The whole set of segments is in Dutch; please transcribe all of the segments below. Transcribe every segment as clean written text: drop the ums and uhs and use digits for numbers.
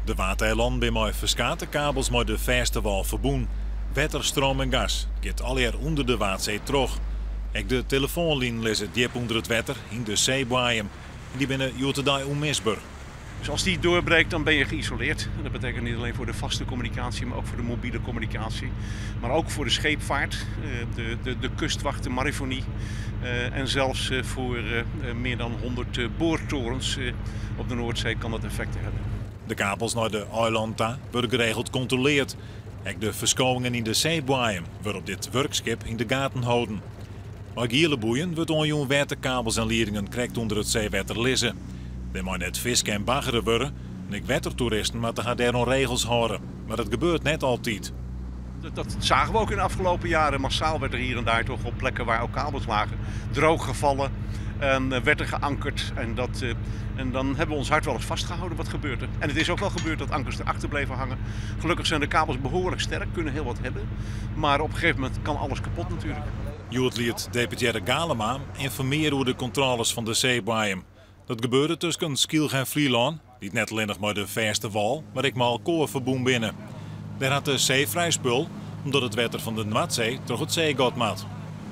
De Waadeiland ben met verskate kabels met de verste wal verboen. Wetter, stroom en gas gaat alweer onder de Waadzee terug. Ook de telefoonlijn lezen diep onder het wetter in de zeebaaien. Die binnen Jotterdam onmisbaar. Dus als die doorbreekt, dan ben je geïsoleerd. En dat betekent niet alleen voor de vaste communicatie, maar ook voor de mobiele communicatie. Maar ook voor de scheepvaart, de kustwacht, de marifonie. En zelfs voor meer dan 100 boortorens op de Noordzee kan dat effecten hebben. De kabels naar de eilanden worden geregeld gecontroleerd. Ook de verschoningen in de zeebaaien worden op dit werkschip in de gaten houden. Ook hele boeien wordt onjoen waterkabels en leidingen krijgt onder het zeewetter liggen. Er moet net vissen en baggeren worden. En ik wettertoeristen moeten haar daar regels houden. Maar dat gebeurt net altijd. Dat zagen we ook in de afgelopen jaren. Massaal werd er hier en daar toch op plekken waar ook kabels lagen droog gevallen. En werd er geankerd. En dan hebben we ons hart wel eens vastgehouden wat gebeurt er. En het is ook wel gebeurd dat ankers erachter bleven hangen. Gelukkig zijn de kabels behoorlijk sterk, kunnen heel wat hebben. Maar op een gegeven moment kan alles kapot natuurlijk. Joodlied deputaire Galema informeerde over de controles van de zeebaaien. Dat gebeurde tussen Skilg en Vlieland, niet net alleen nog maar de verste wal, maar ik maar koorverboen binnen. Daar had de zee vrij spul, omdat het water van de Noordzee toch het zeegat maat.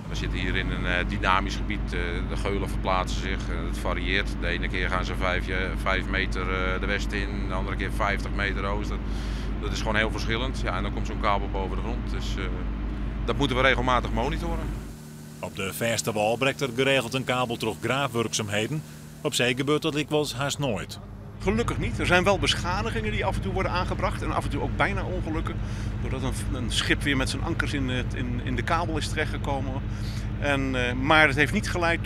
We zitten hier in een dynamisch gebied. De geulen verplaatsen zich. Het varieert. De ene keer gaan ze 5 meter de west in, de andere keer 50 meter oost. Dat is gewoon heel verschillend. Ja, en dan komt zo'n kabel boven de grond. Dus dat moeten we regelmatig monitoren. Op de verste wal brengt er geregeld een kabel terug graafwerkzaamheden. Op zee gebeurt dat dikwijls haast nooit. Gelukkig niet. Er zijn wel beschadigingen die af en toe worden aangebracht. En af en toe ook bijna ongelukken. Doordat een schip weer met zijn ankers in de kabel is terechtgekomen. Maar het heeft niet geleid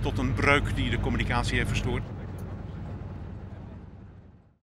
tot een breuk die de communicatie heeft verstoord.